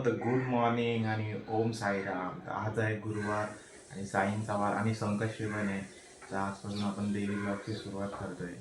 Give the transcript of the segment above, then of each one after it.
तर good morning आणि ओम साईराम. तर आज आहे गुरुवार आणि साईंचा वार आणि संकष्टी पण आहे. तर आजपासून आपण डेली ब्लॉगची सुरुवात करतोय.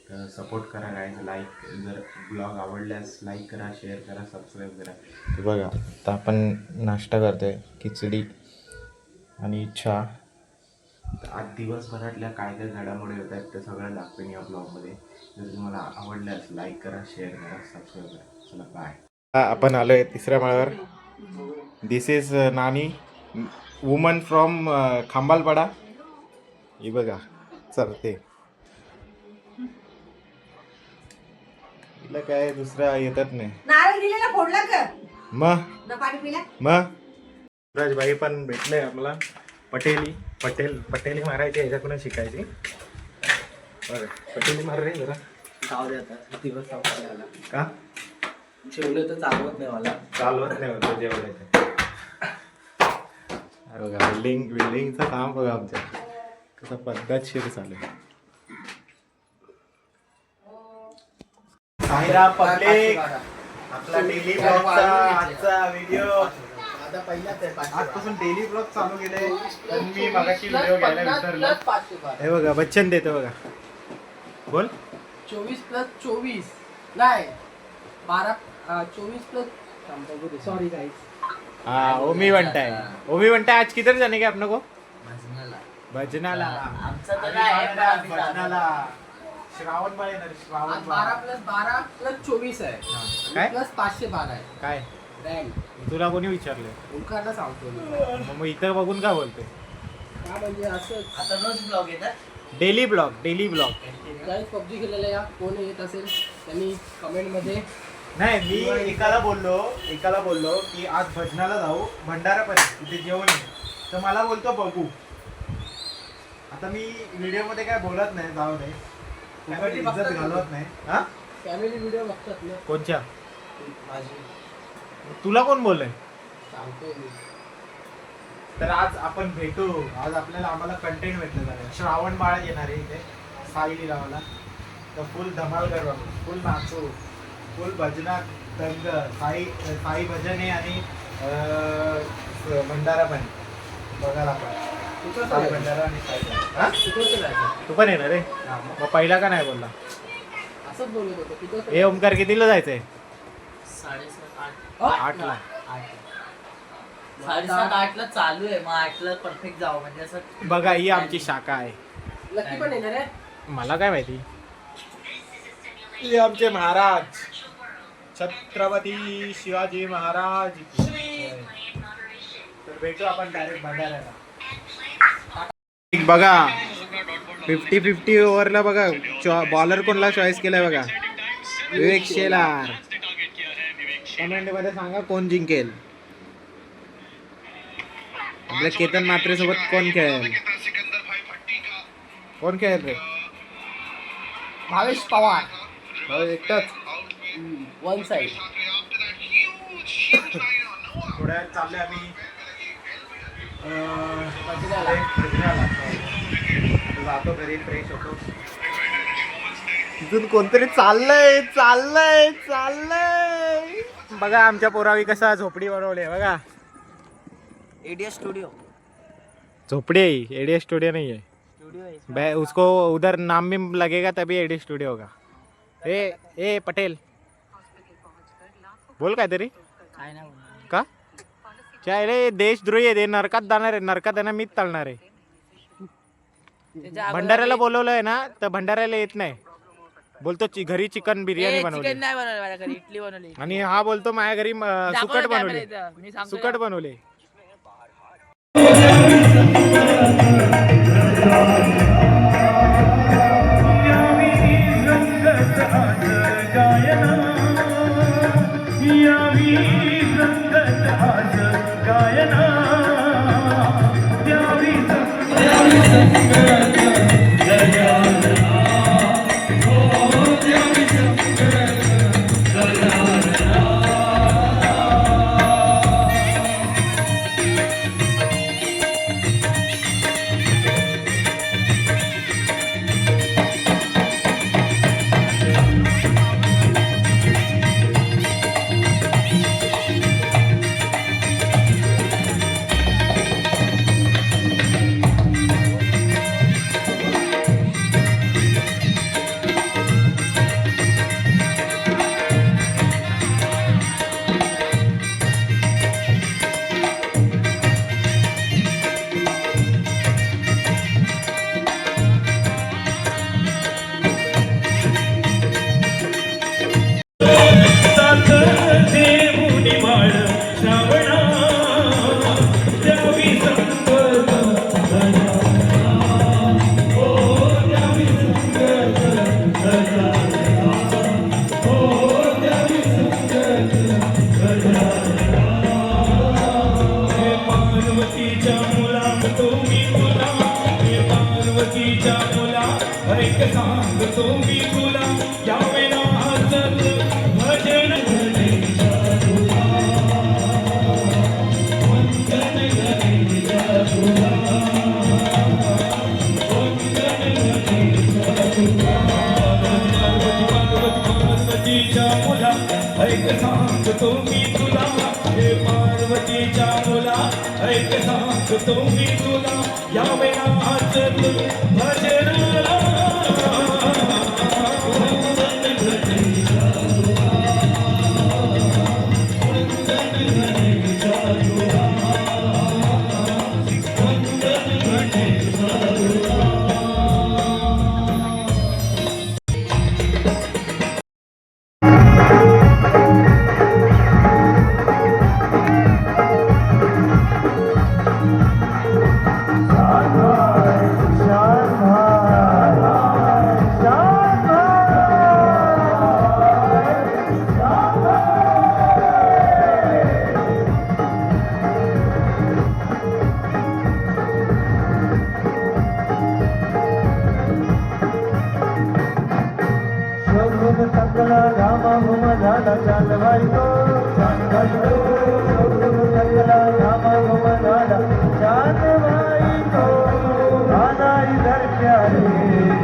तर सपोर्ट करा गाईज. लाईक जर ब्लॉग आवडल्यास लाईक करा, शेअर करा, सबस्क्राईब करा. तर बघा आता आपण नाश्ता करतोय, खिचडी आणि चहा. तर आज दिवसभरातल्या काय काय घडामोडी होत आहेत ते सगळं दाखवेन या ब्लॉगमध्ये. जर तुम्हाला आवडल्यास लाईक करा, शेअर करा, सबस्क्राईब करा. चला बाय. आपण आलोय तिसऱ्या माळ्यावर. दिस इज नानी, वुमन फ्रॉम खांबालपाडा. ही बघा चरते. तिला काय दुसरा येतच नाही. नारळ दिलेला फोडला का मग ना पाणी पिला. राजबाई पण भेटले आम्हाला. पटेली मारायची ह्याच्याकडून शिकायची. बरं पटेली मार रे जरा. जाऊ दे आता दिवस संपला का जेवलं तर चालवत नाही मला. चालवत नाही होतं जेवढं. बघा बिल्डिंगचं काम बघा आमच्या कसं पद्धतशीर चालू आहे. साईराम पब्लिक, आपला डेली ब्लॉगचा आजचा व्हिडिओ. आता पहिलाच आहे आजपासून डेली ब्लॉग चालू केले. पण मी मगाशी व्हिडिओ घ्यायला विसरलो. हे बघा बच्चन देतो बघा. बोल. 24+24 नाही 12 24+. Sorry guys. हाँ ओमी बनता है आज किधर जाने के अपने को? भजनाला. आमचा तर नाही भजनाला श्रावण बाळ येणार. श्रावण बाळ. 12+12+24 आहे. काय प्लस 512 आहे. काय रँक तुला कोणी विचारलं? ओंकारला सांगतो मी. मग इथं बघून काय बोलतोय? का म्हणजे असं आता रोज ब्लॉग येतात. डेली ब्लॉग काही पबजी खेळायला या कोण येत असेल त्यांनी कमेंटमध्ये. नाही मी एकाला बोललो की आज भजनाला जाऊ भंडारा पण तिथे जेवण आहे. तर मला बोलतो बघू. आता मी व्हिडिओ मध्ये काय बोलत नाही, जाऊ दे. Family इज्जत बघतात घालवत नाही. हा फॅमिली व्हिडिओ बघतात ना कोणच्या? माझी. तुला कोण बोललंय? सांगतोय मी. तर आज आपण भेटू. आज आम्हाला कंटेंट भेटलं जाणार. श्रावण बाळ येणार आहे इथे साई गावाला. तर फुल धमाल करू आपण. फुल नाचू, फुल भजनात दंग. साई भजन आहे आणि भंडारा पण बघायला आपण. साई भंडारा आणि साई भजन. हा? कुठं जायचं? तू पण येणार रे? मग पहिला का नाही बोलला? असंच बोलत होतो. कुठं ए ओमकार कितीला जायचंय? 7:30 8ला. 7:30 चालू आहे. मग 8ला परफेक्ट जावं म्हणजे असं. बघा ही आमची शाखा आहे. लकी पण येणार आहे. मला काय माहिती. हे आमचे महाराज छत्रपती शिवाजी महाराज की जय. तर भेटू आपण डायरेक्ट भंडाऱ्याला. बघा 50-50 ओव्हरला बघा बॉलर कोणला चॉईस केलाय बघा. विवेक शेलार. कमेंट मध्ये सांगा कोण जिंकेल. आपल्या केतन मात्रे सोबत कोण खेळेल? कोण खेळेल रे? भावेश पवार हो एकटाच. One side. थोड्या वेळ चाललोय आम्ही भजनाला. जातो घरी, फ्रेश होतो. तिथून कोणतरी चाललंय. बघा आमच्या पोरावी कसा झोपडी बनवली बघा. ADS studio. झोपड़ी है, एडी स्टूडियो नहीं है. स्टूडियो है. उसको उधर नाम भी लगेगा तभी एडी स्टूडियो होगा. ए पटेल बोल काय तरी. काय नाही बोलणार. का काय रे? देशद्रोही आहे. नरकात जाणार आहे. नरकात त्यांना मीच चालणार आहे. भंडाऱ्याला बोलवलंय ना तर भंडाऱ्याला येत नाही. बोलतो घरी चिकन बिर्याणी बनवली. चिकन नाही बनवलं माझ्या घरी. इडली बनवली. आणि हा बोलतो माझ्या घरी सुकट बनवले. मी सांगतो सुकट बनवले. हे पार्वतीच्या मुला तुम्ही तुला, हे पार्वतीच्या मुला ऐक सांगतो मी तुला, या विनाचं भजन गणेशा तुला, वंदन गणेशा तुला, वंदन गणेशा तुला. पार्वतीच्या मुला ऐक सांगतो मी तुला, हे पार्वतीच्या मुला ऐक सांगतो मी तुला, या वेळाचं भजनाला वंदन गणेशा तुला, वंदन गणेशा तुला, वंदन गणेशा तुला. सकला घामा घुमा झाला चाल बायको, सकला घामा घुमा झाला चाल बायको, आनाई धरच्या रे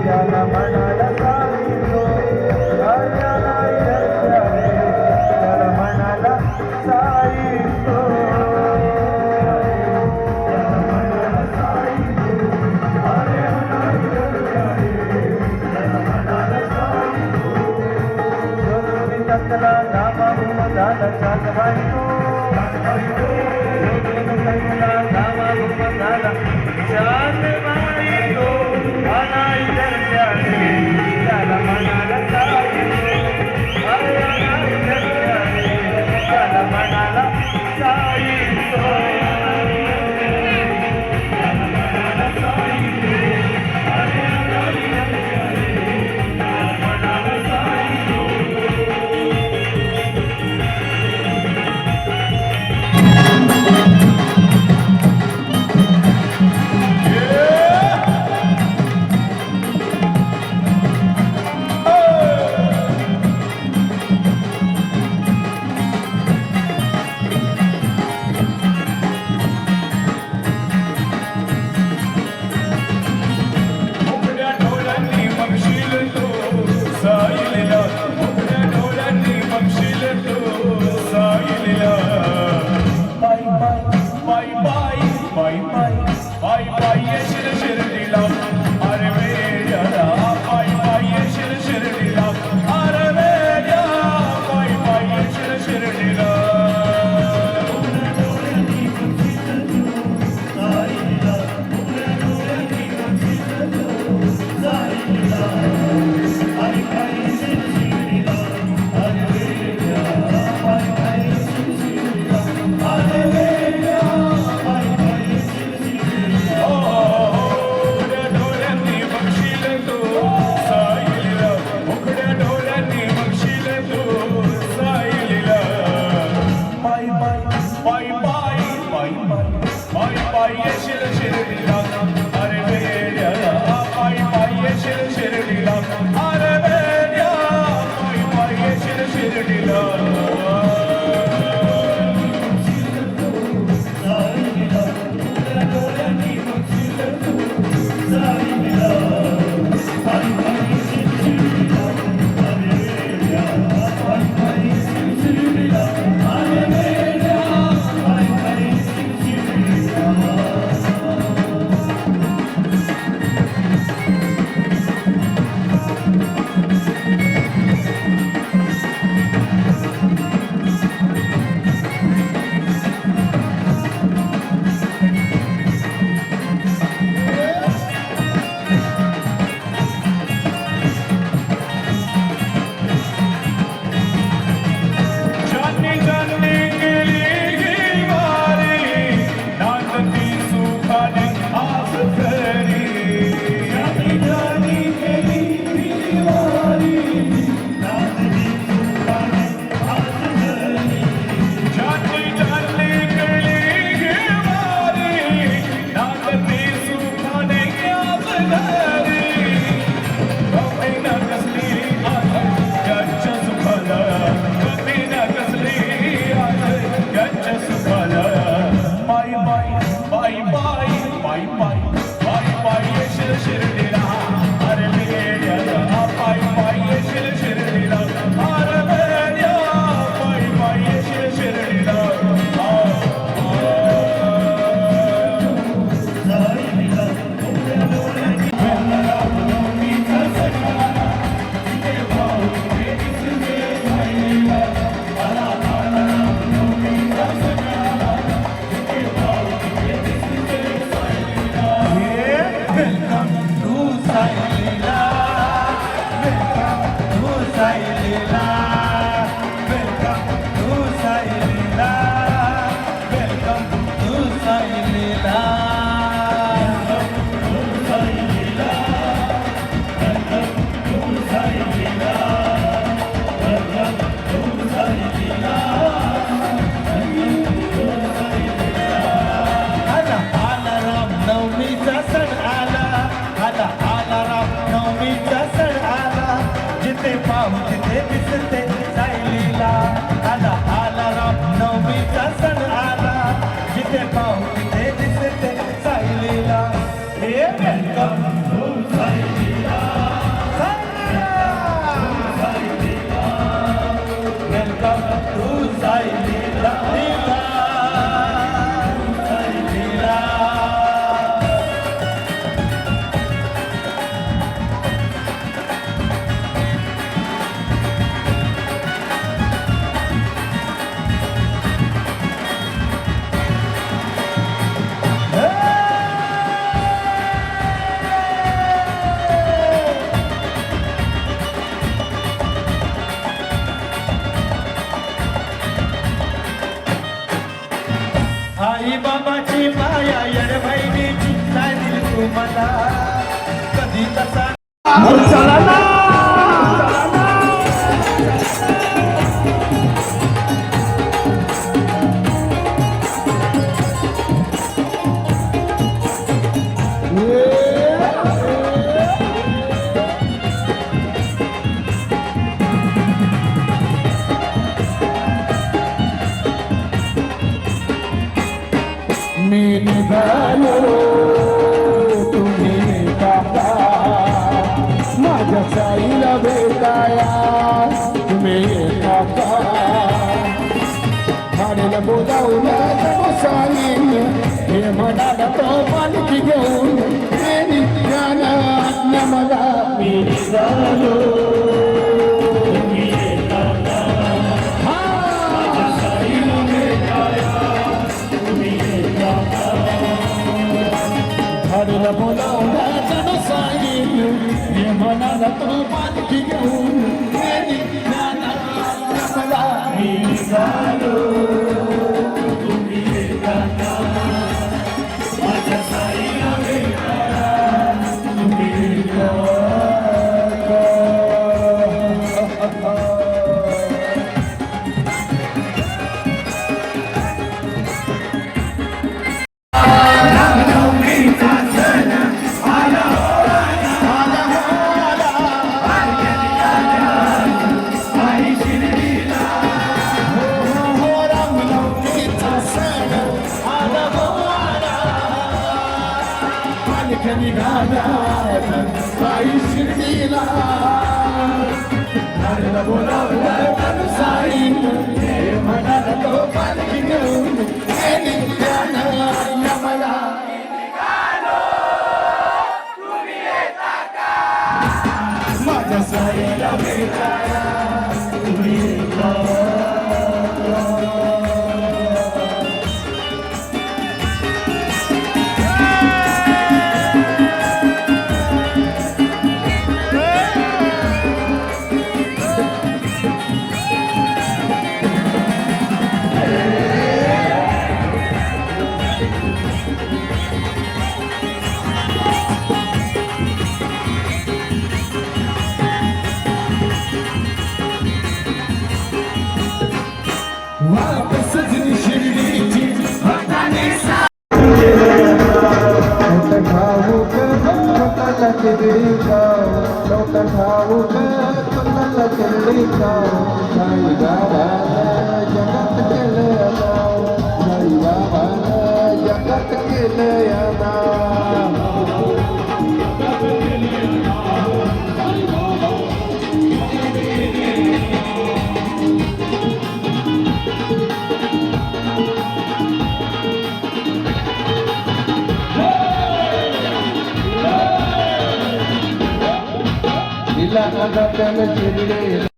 त्याला म्हणाला साईको, आनाई धरच्या रे त्याला म्हणाला साईको, त्याला म्हणाला साईको, अरे आनाई धरच्या रे त्याला म्हणाला साईको. सकला घामा घुमा झाला चाल बायको, सकला घामा घुमा झाला चाल बायको, आनाई धरच्या रे त्याला म्हणाला साईको, अरे आनाई धरच्या रे त्याला म्हणाला साईको, त्याला म्हणाला साईको, अरे आनाई धरच्या रे त्याला म्हणाला साईको. मोकळ्या डोळ्यांनी बघशील तू साईलीला, मोकळ्या डोळ्यांनी बघशील तू साईलीला. बाई बाई बाई बाई बाई बाई बाई येशील शिर्डीला, अरे वेड्याला बाई बाई येशील शिर्डीला, अरे वेड्या बाई बाई येशील शिर्डीला. साईचा सण आला जिथे पाहू तिथे दिसते साईलीला हे welcome welcome to Saileela Saileela आई बाबाची माया येड बहिणीची काय दिली तू मला कधी तसा चला ना मी निघालो तुम्ही काका माझ्या साईला भेटाया तुम्ही काका हाडेला बोलावलं साई हे म्हणाला तो पालखी घेऊन मला मी निघालो हरला बोलावला जण सांगितलं हे म्हणाला तो पालखी घेऊन मला मी झालो तुम्ही येताना माझ्या साईला भेटाया तुम्ही साई शिर्डीला हरला बोलावलं साई हे म्हणाला तो पालखी घेऊन मला माझ्या साईला भेटाया तुम्ही सजनी शिर्डीची ठाऊक स्वतःला किती ठाऊक स्वतःला किती साई बाबाला जगत केलं नाव साई बाबाला जगत केलं नाव जिला